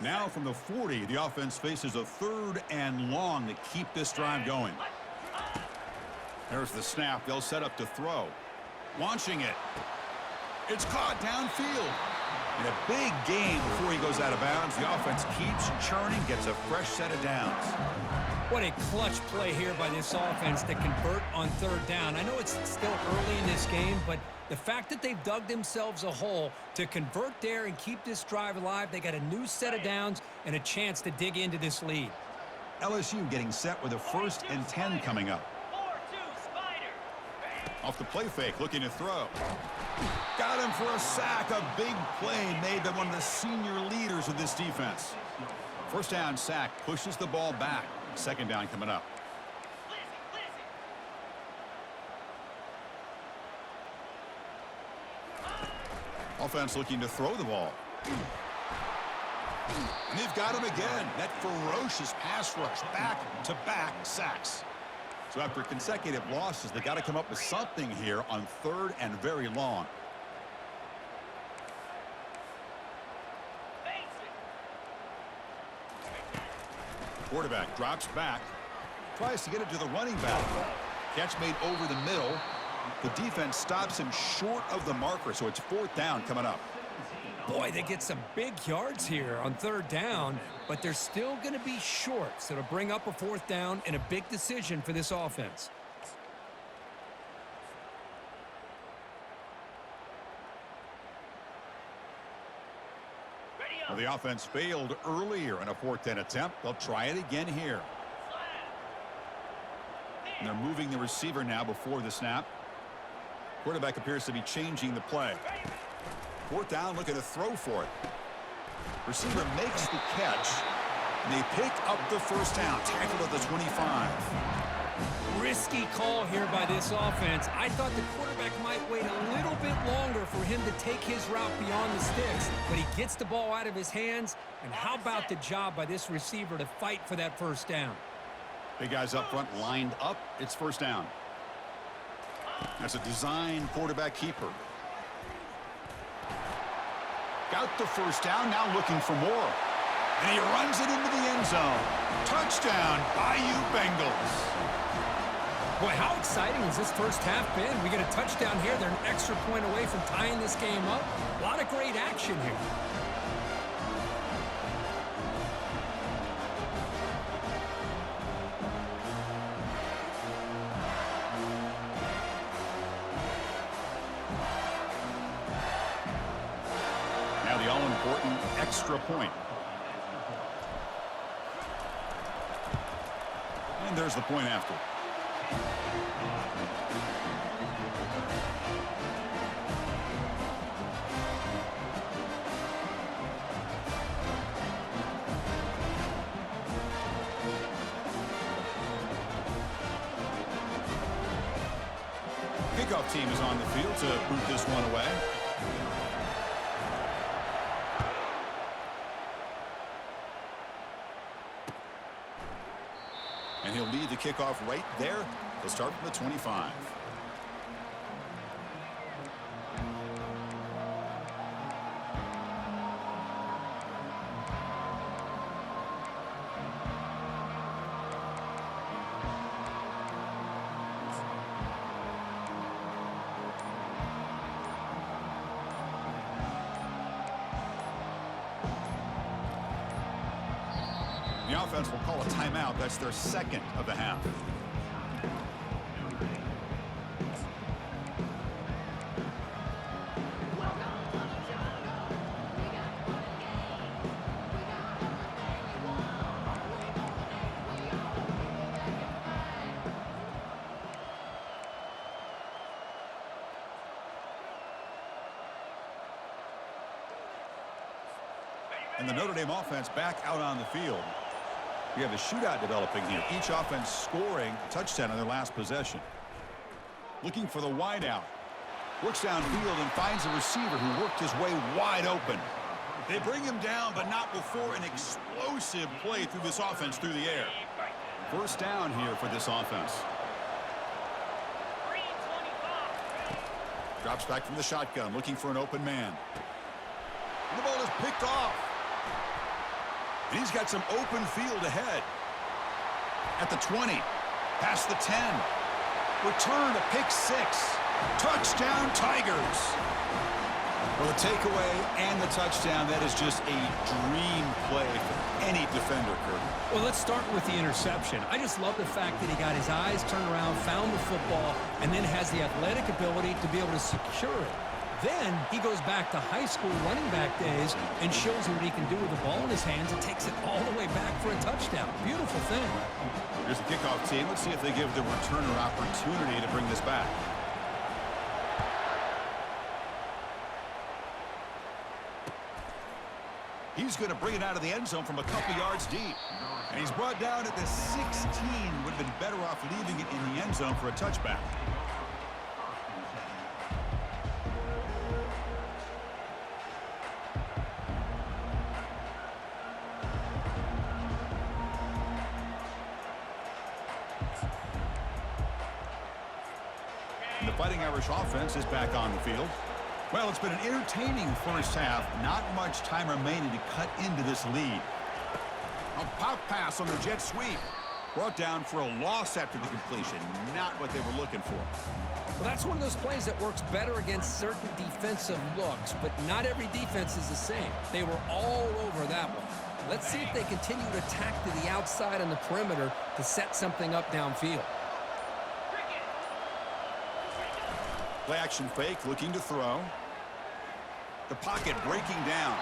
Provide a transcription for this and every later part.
Now from the 40, the offense faces a 3rd and long to keep this drive going. There's the snap. They'll set up to throw. Launching it. It's caught downfield. In a big game before he goes out of bounds, the offense keeps churning, gets a fresh set of downs. What a clutch play here by this offense to convert on 3rd down. I know it's still early in this game, but the fact that they've dug themselves a hole to convert there and keep this drive alive, they got a new set of downs and a chance to dig into this lead. LSU getting set with a 1st and 10 coming up. Off the play fake, looking to throw. Got him for a sack. A big play made by one of the senior leaders of this defense. 1st down sack, pushes the ball back. 2nd down coming up. Offense looking to throw the ball. And they've got him again. That ferocious pass rush, back-to-back sacks. So after consecutive losses, they got to come up with something here on 3rd and very long. Quarterback drops back, tries to get it to the running back. Catch made over the middle. The defense stops him short of the marker, so it's 4th down coming up. Boy, they get some big yards here on 3rd down, but they're still going to be short, so it'll bring up a 4th down and a big decision for this offense. Well, the offense failed earlier in a 4th down attempt. They'll try it again here. And they're moving the receiver now before the snap. Quarterback appears to be changing the play. 4th down, looking to throw for it. Receiver makes the catch, and they pick up the 1st down. Tackled at the 25. Risky call here by this offense. I thought the quarterback might wait a little bit longer for him to take his route beyond the sticks, but he gets the ball out of his hands. And how about the job by this receiver to fight for that 1st down? Big guys up front lined up. It's 1st down. That's a design quarterback keeper. Got the 1st down, now looking for more. And he runs it into the end zone. Touchdown, Bayou Bengals. Boy, how exciting has this 1st half been? We get a touchdown here. They're an extra point away from tying this game up. A lot of great action here. Now the all-important extra point. And there's the point after. Kickoff team is on the field to boot this one away. And he'll lead the kickoff right there. He'll start from the 25. The offense will call a timeout. That's their 2nd of the half. And the Notre Dame offense back out on the field. We have a shootout developing here. Each offense scoring a touchdown on their last possession. Looking for the wideout. Works downfield and finds a receiver who worked his way wide open. They bring him down, but not before an explosive play through this offense through the air. 1st down here for this offense. Drops back from the shotgun, looking for an open man. And the ball is picked off. And he's got some open field ahead. At the 20, past the 10. Return to pick 6. Touchdown, Tigers. Well, the takeaway and the touchdown, that is just a dream play for any defender, Kurt. Well, let's start with the interception. I just love the fact that he got his eyes turned around, found the football, and then has the athletic ability to be able to secure it. Then he goes back to high school running back days and shows you what he can do with the ball in his hands and takes it all the way back for a touchdown. Beautiful thing. Here's the kickoff team. Let's see if they give the returner opportunity to bring this back. He's going to bring it out of the end zone from a couple yards deep. And he's brought down at the 16. Would have been better off leaving it in the end zone for a touchback. And the Fighting Irish offense is back on the field. Well, it's been an entertaining first half. Not much time remaining to cut into this lead. A pop pass on the jet sweep. Brought down for a loss after the completion. Not what they were looking for. Well, that's one of those plays that works better against certain defensive looks, but not every defense is the same. They were all over that one. Let's see if they continue to attack to the outside on the perimeter to set something up downfield. Play action fake, looking to throw. The pocket breaking down.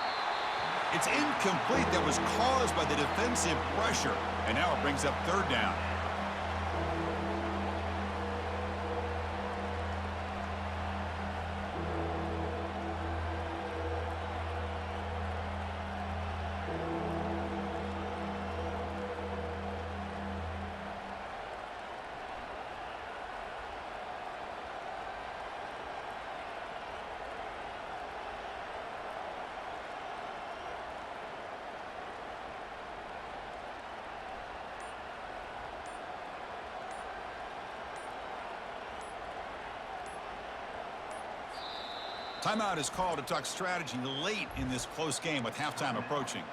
It's incomplete. That was caused by the defensive pressure. And now it brings up third down. Timeout is called to talk strategy late in this close game with halftime approaching.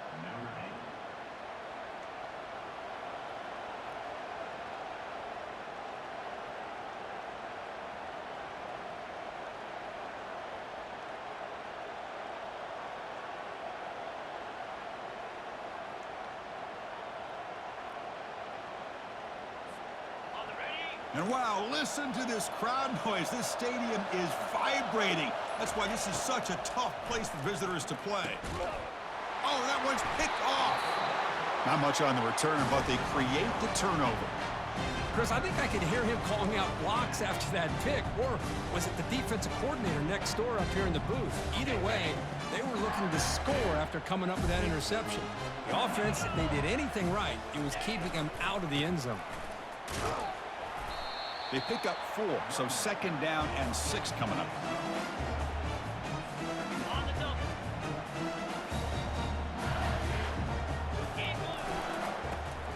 And wow, listen to this crowd noise. This stadium is vibrating. That's why this is such a tough place for visitors to play. Oh, that one's picked off. Not much on the return, but they create the turnover. Chris, I think I could hear him calling out blocks after that pick. Or was it the defensive coordinator next door up here in the booth? Either way, they were looking to score after coming up with that interception. The offense, if they did anything right, it was keeping them out of the end zone. They pick up 4, so second down and 6 coming up.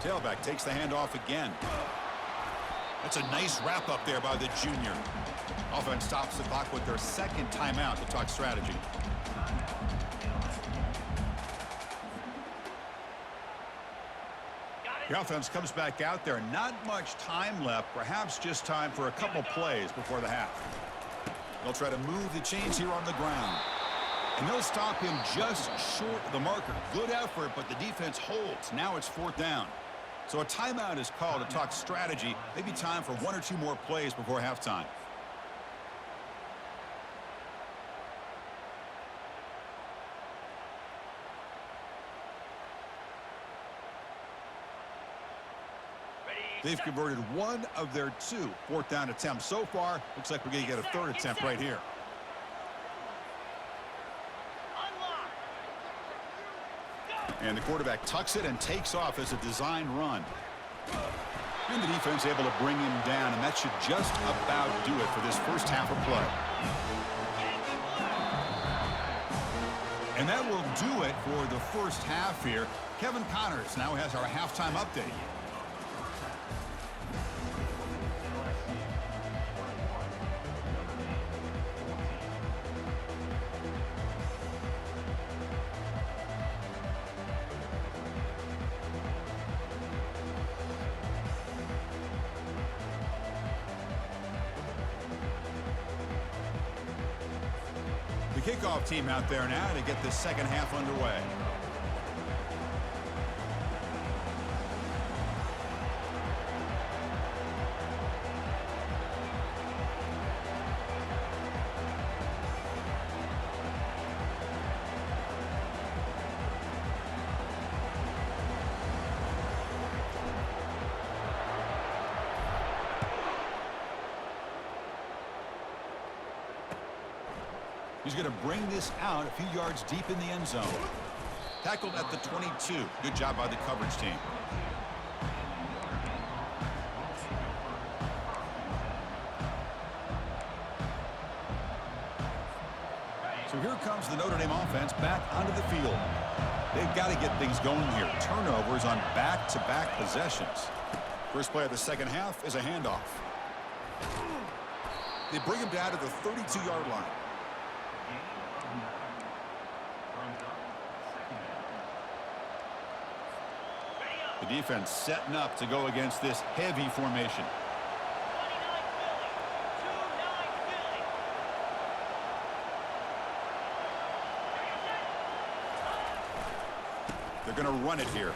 Tailback takes the handoff again. That's a nice wrap up there by the junior. Offense stops the clock with their second timeout to talk strategy. The offense comes back out there. Not much time left. Perhaps just time for a couple plays before the half. They'll try to move the chains here on the ground. And they'll stop him just short of the marker. Good effort, but the defense holds. Now it's 4th down. So a timeout is called to talk strategy. Maybe time for 1 or 2 more plays before halftime. They've converted 1 of their 2 4th down attempts so far. Looks like we're going to get a 3rd attempt right here. And the quarterback tucks it and takes off as a design run. And the defense able to bring him down, and that should just about do it for this first half of play. And that will do it for the first half here. Kevin Connors now has our halftime update. kickoff team out there now to get this second half underway. He's going to bring this out a few yards deep in the end zone. Tackled at the 22. Good job by the coverage team. So here comes the Notre Dame offense back onto the field. They've got to get things going here. Turnovers on back-to-back possessions. First play of the second half is a handoff. They bring him down to the 32-yard line. The defense setting up to go against this heavy formation. They're going to run it here.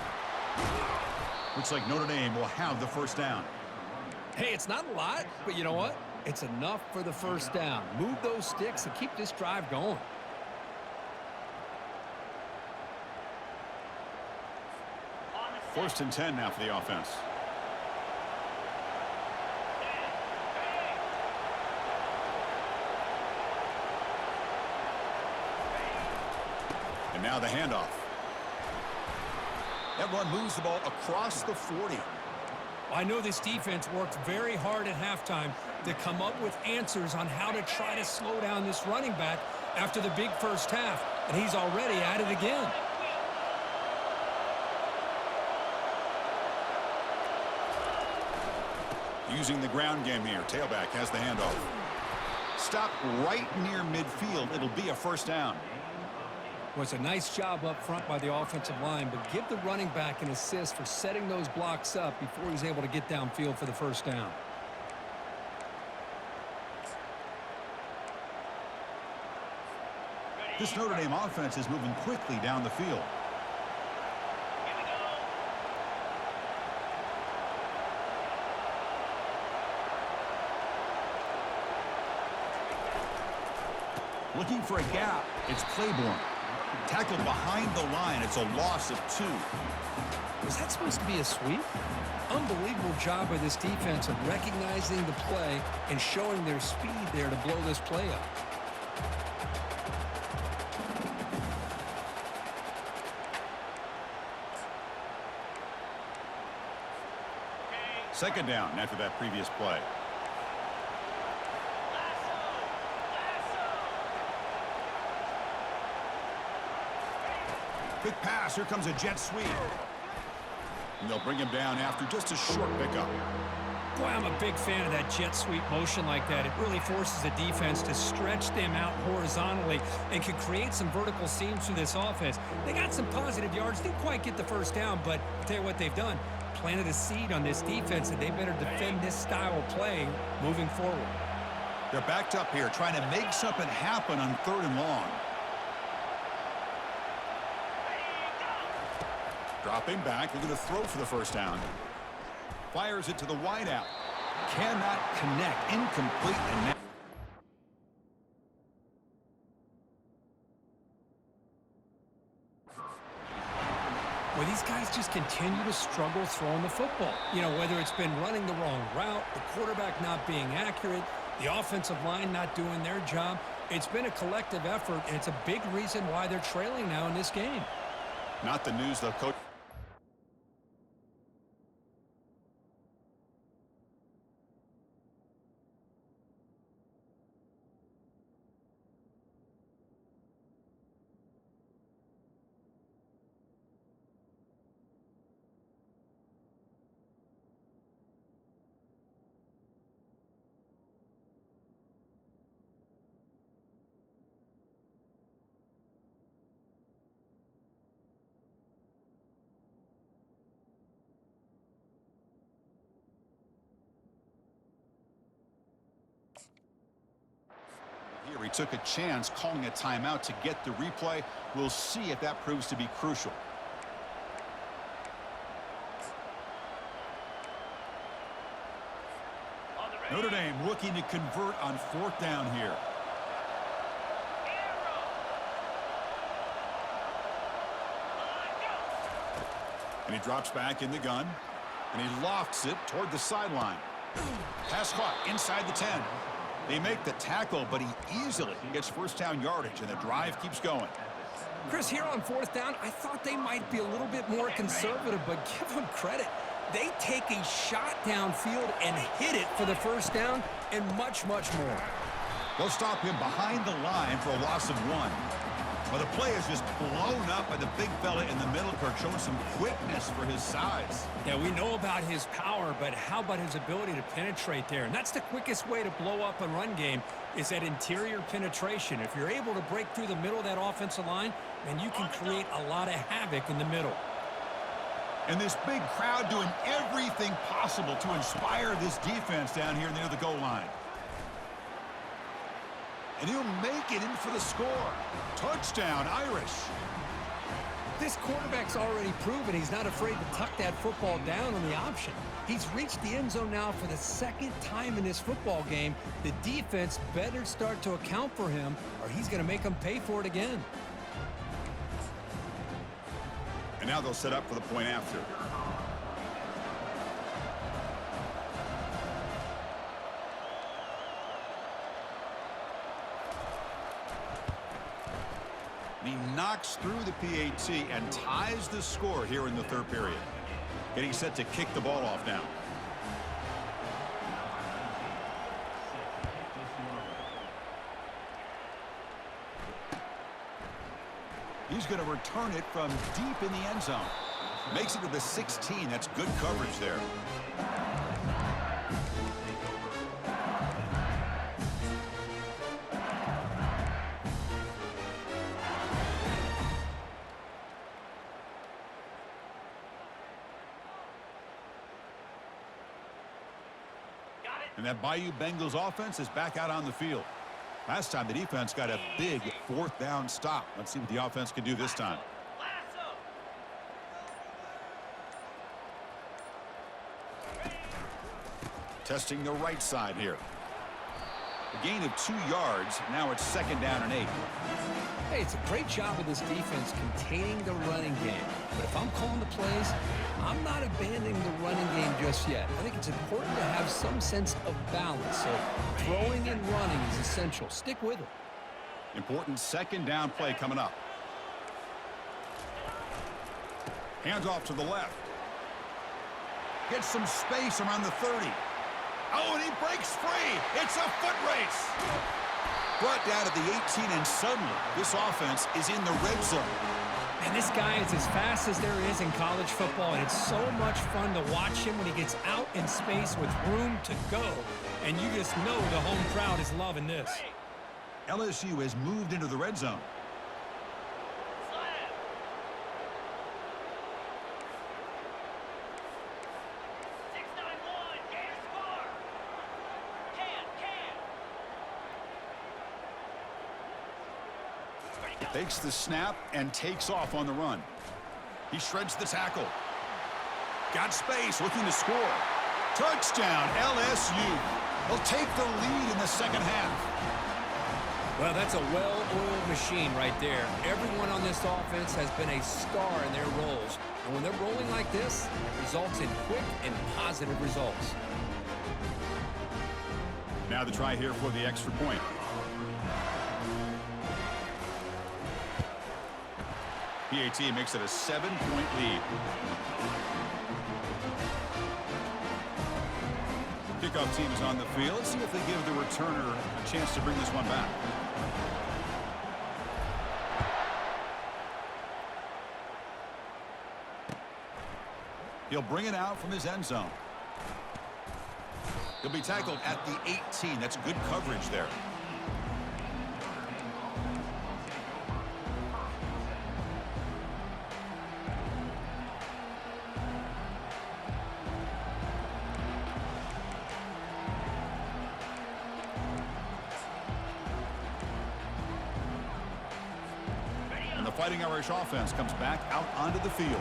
Looks like Notre Dame will have the first down. Hey, it's not a lot, but you know what? It's enough for the first down. Move those sticks and keep this drive going. First and 10 now for the offense. And now the handoff. That run moves the ball across the 40. I know this defense worked very hard at halftime to come up with answers on how to try to slow down this running back after the big first half, and he's already at it again. Using the ground game here. Tailback has the handoff. Stop right near midfield. It'll be a first down. Was a nice job up front by the offensive line, but give the running back an assist for setting those blocks up before he's able to get downfield for the first down. This Notre Dame offense is moving quickly down the field. Looking for a gap. It's Claiborne. Tackled behind the line. It's a loss of 2. Was that supposed to be a sweep? Unbelievable job by this defense of recognizing the play and showing their speed there to blow this play up. Second down after that previous play. Quick pass. Here comes a jet sweep. And they'll bring him down after just a short pickup. Boy, I'm a big fan of that jet sweep motion like that. It really forces the defense to stretch them out horizontally and can create some vertical seams through this offense. They got some positive yards. Didn't quite get the first down, but I'll tell you what they've done. Planted a seed on this defense, and they better defend this style of play moving forward. They're backed up here trying to make something happen on 3rd and long. Dropping back, they're going to throw for the first down. Fires it to the wideout. Cannot connect. Incomplete. And now well, these guys just continue to struggle throwing the football. You know, whether it's been running the wrong route, the quarterback not being accurate, the offensive line not doing their job. It's been a collective effort, and it's a big reason why they're trailing now in this game. not the news, though, Coach. took a chance calling a timeout to get the replay. We'll see if that proves to be crucial. Notre Dame looking to convert on 4th down here. And he drops back in the gun. And he lofts it toward the sideline. Pass caught inside the 10. They make the tackle, but he easily gets 1st down yardage, and the drive keeps going. Chris, here on 4th down, I thought they might be a little bit more conservative, but give them credit. They take a shot downfield and hit it for the 1st down and much, much more. They'll stop him behind the line for a loss of 1. Well, the play is just blown up by the big fella in the middle, Kirk, showing some quickness for his size. Yeah, we know about his power, but how about his ability to penetrate there? And that's the quickest way to blow up a run game is that interior penetration. If you're able to break through the middle of that offensive line, then you can create a lot of havoc in the middle. And this big crowd doing everything possible to inspire this defense down here near the goal line. And he'll make it in for the score. Touchdown, Irish. This quarterback's already proven he's not afraid to tuck that football down on the option. He's reached the end zone now for the 2nd time in this football game. The defense better start to account for him, or he's going to make them pay for it again. And now they'll set up for the point after. And he knocks through the PAT and ties the score here in the 3rd period. Getting set to kick the ball off now. He's going to return it from deep in the end zone. Makes it to the 16. That's good coverage there. And that Bayou Bengals offense is back out on the field. Last time the defense got a big 4th down stop. Let's see what the offense can do this time. Testing the right side here. A gain of 2 yards. Now it's 2nd down and 8. Hey, it's a great job of this defense containing the running game. But if I'm calling the plays, I'm not abandoning the running game just yet. I think it's important to have some sense of balance. So throwing and running is essential. Stick with it. Important 2nd down play coming up. Hands off to the left. Gets some space around the 30. Oh, and he breaks free. It's a foot race. Brought down at the 18, and suddenly this offense is in the red zone. And this guy is as fast as there is in college football, and it's so much fun to watch him when he gets out in space with room to go. And you just know the home crowd is loving this. LSU has moved into the red zone. Takes the snap and takes off on the run. He shreds the tackle. Got space, looking to score. Touchdown, LSU. They'll take the lead in the 2nd half. Well, that's a well-oiled machine right there. Everyone on this offense has been a star in their roles. And when they're rolling like this, it results in quick and positive results. Now the try here for the extra point. PAT makes it a 7-point lead. Kickoff team is on the field. Let's see if they give the returner a chance to bring this one back. He'll bring it out from his end zone. He'll be tackled at the 18. That's good coverage there. The Fighting Irish offense comes back out onto the field.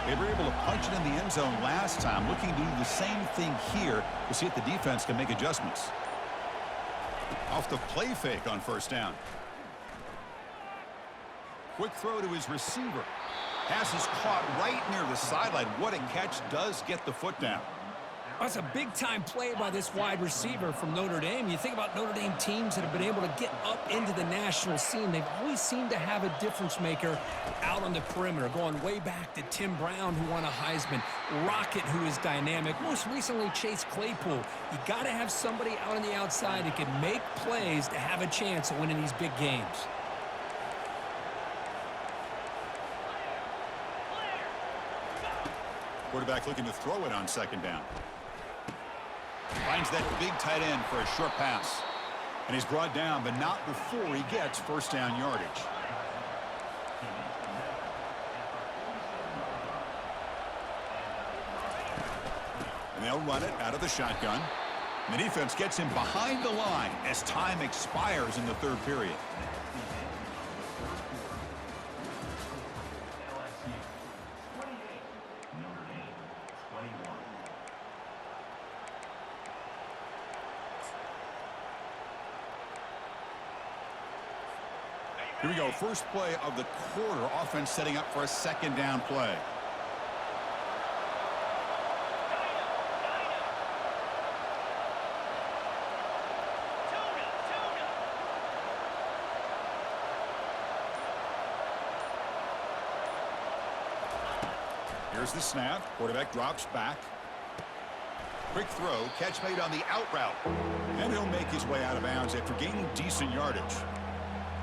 They were able to punch it in the end zone last time, looking to do the same thing here to see if the defense can make adjustments. Off the play fake on first down. Quick throw to his receiver. Pass is caught right near the sideline. What a catch. Does get the foot down. That's a big-time play by this wide receiver from Notre Dame. You think about Notre Dame teams that have been able to get up into the national scene. They've always seemed to have a difference maker out on the perimeter, going way back to Tim Brown, who won a Heisman, Rocket, who is dynamic, most recently Chase Claypool. You got to have somebody out on the outside that can make plays to have a chance of winning these big games. Quarterback looking to throw it on second down. Finds that big tight end for a short pass. And he's brought down, but not before he gets first down yardage. And they'll run it out of the shotgun. And the defense gets him behind the line as time expires in the third period. Here we go, first play of the quarter. Offense setting up for a second down play. Here's the snap. Quarterback drops back. Quick throw, catch made on the out route. And he'll make his way out of bounds after gaining decent yardage.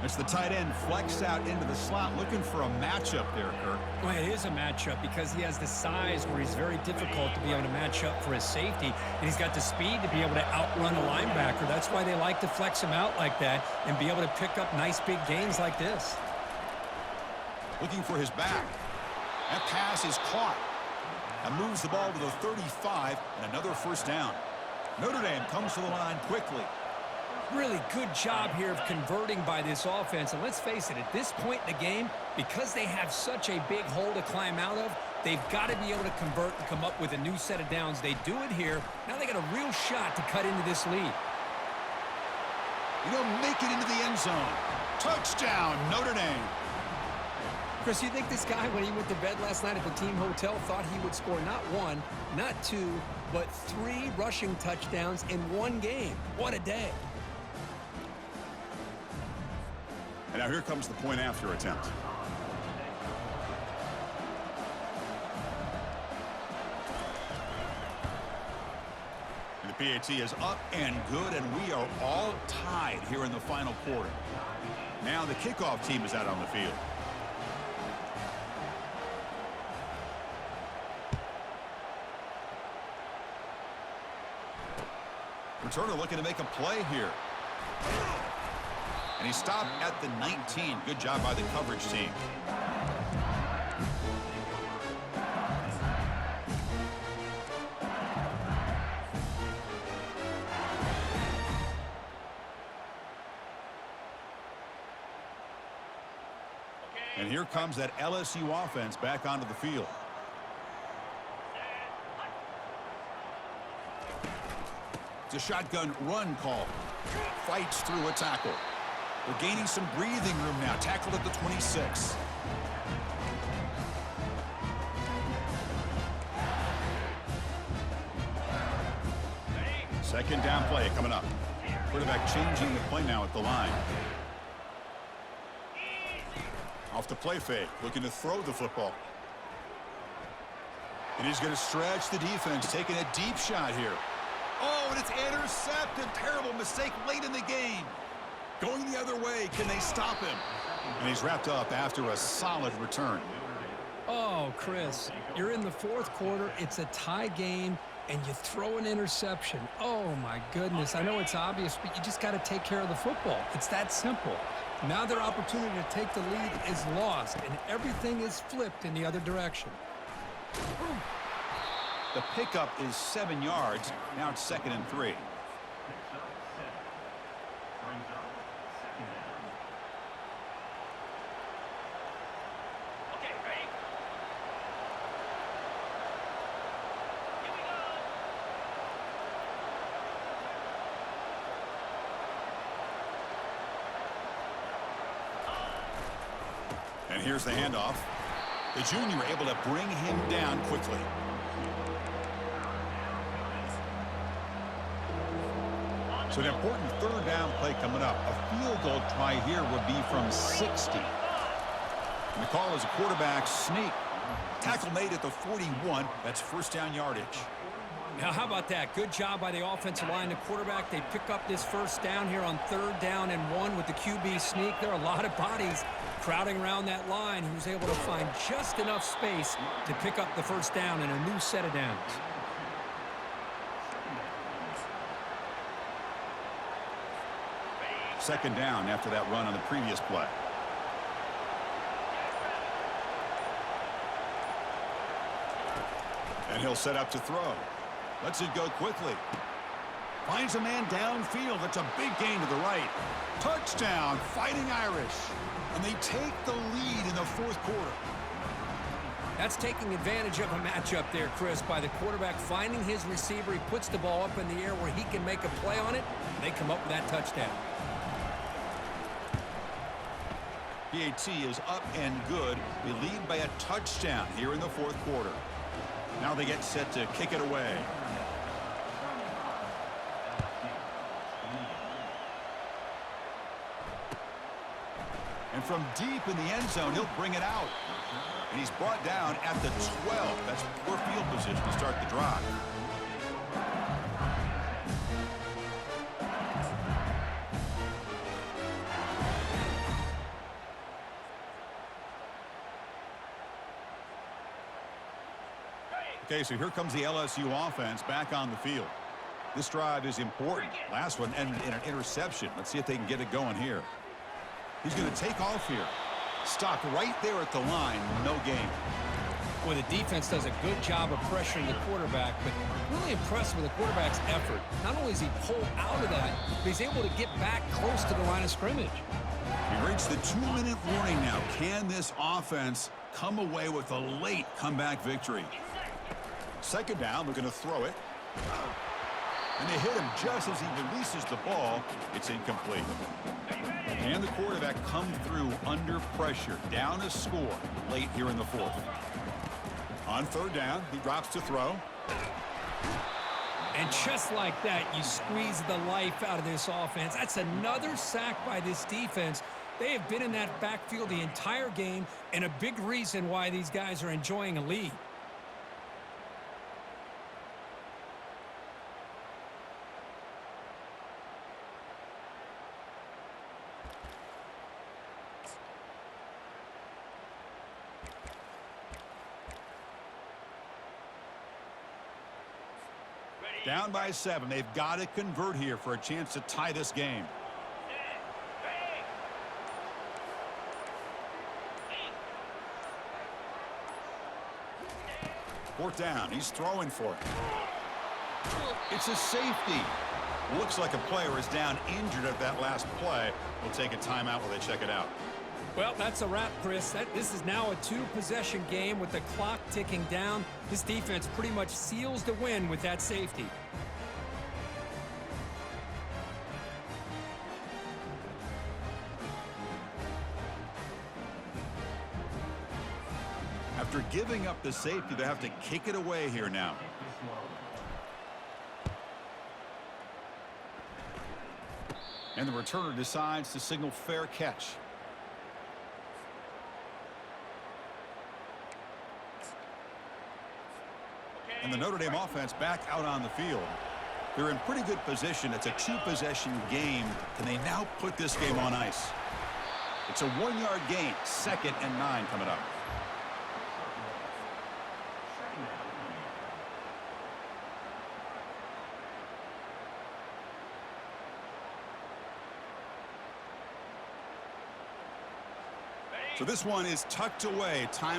It's the tight end flexed out into the slot, looking for a matchup there, Kirk. Well, it is a matchup because he has the size where he's very difficult to be able to match up for his safety, and he's got the speed to be able to outrun a linebacker. That's why they like to flex him out like that and be able to pick up nice big gains like this. Looking for his back. That pass is caught. And moves the ball to the 35, and another first down. Notre Dame comes to the line quickly. Really good job here of converting by this offense. And let's face it, at this point in the game, because they have such a big hole to climb out of, they've got to be able to convert and come up with a new set of downs. They do it here. Now they got a real shot to cut into this lead. He'll make it into the end zone. Touchdown, Notre Dame. Chris, you think this guy, when he went to bed last night at the team hotel, thought he would score not one, not two, but 3 rushing touchdowns in one game? What a day. And now here comes the point after attempt. And the PAT is up and good, and we are all tied here in the final quarter. Now the kickoff team is out on the field. Returner looking to make a play here. And he stopped at the 19. Good job by the coverage team. And here comes that LSU offense back onto the field. It's a shotgun run call. Fights through a tackle. They're gaining some breathing room now. Tackled at the 26. Second down play coming up. Quarterback changing the play now at the line. Off the play fake, looking to throw the football. And he's going to stretch the defense, taking a deep shot here. Oh, and it's intercepted. Terrible mistake late in the game. Going the other way. Can they stop him? And he's wrapped up after a solid return. Oh, Chris, you're in the fourth quarter. It's a tie game, and you throw an interception. Oh, my goodness. I know it's obvious, but you just got to take care of the football. It's that simple. Now their opportunity to take the lead is lost, and everything is flipped in the other direction. The pickup is 7 yards. Now it's 2nd and 3. Here's the handoff. The junior able to bring him down quickly. So an important third down play coming up. A field goal try here would be from 60. And the call is a quarterback sneak. Tackle made at the 41. That's first down yardage. Now, how about that? Good job by the offensive line. The quarterback, they pick up this first down here on 3rd down and 1 with the QB sneak. There are a lot of bodies crowding around that line. He was able to find just enough space to pick up the first down and a new set of downs. Second down after that run on the previous play. And he'll set up to throw. Lets it go quickly. Finds a man downfield. That's a big gain to the right. Touchdown, Fighting Irish. And they take the lead in the 4th quarter. That's taking advantage of a matchup there, Chris, by the quarterback finding his receiver. He puts the ball up in the air where he can make a play on it, and they come up with that touchdown. PAT is up and good. They lead by a touchdown here in the 4th quarter. Now they get set to kick it away. And from deep in the end zone, he'll bring it out. And he's brought down at the 12. That's poor field position to start the drive. Okay, so here comes the LSU offense back on the field. This drive is important. Last one ended in an interception. Let's see if they can get it going here. He's going to take off here. Stopped right there at the line. No gain. Well, the defense does a good job of pressuring the quarterback, but really impressed with the quarterback's effort. Not only is he pulled out of that, but he's able to get back close to the line of scrimmage. We reached the 2-minute warning now. Can this offense come away with a late comeback victory? Second down, they're going to throw it. And they hit him just as he releases the ball. It's incomplete. And the quarterback come through under pressure. Down a score late here in the 4th. On 3rd down, he drops to throw. And just like that, you squeeze the life out of this offense. That's another sack by this defense. They have been in that backfield the entire game, and a big reason why these guys are enjoying a lead. Down by 7. They've got to convert here for a chance to tie this game. Fourth down. He's throwing for it. It's a safety. Looks like a player is down injured at that last play. We'll take a timeout while they check it out. Well, that's a wrap, Chris. This is now a 2-possession game with the clock ticking down. This defense pretty much seals the win with that safety. After giving up the safety, they have to kick it away here now. And the returner decides to signal fair catch. And the Notre Dame offense back out on the field. They're in pretty good position. It's a 2-possession game. Can they now put this game on ice? It's a 1-yard gain. 2nd and 9 coming up. So this one is tucked away. Time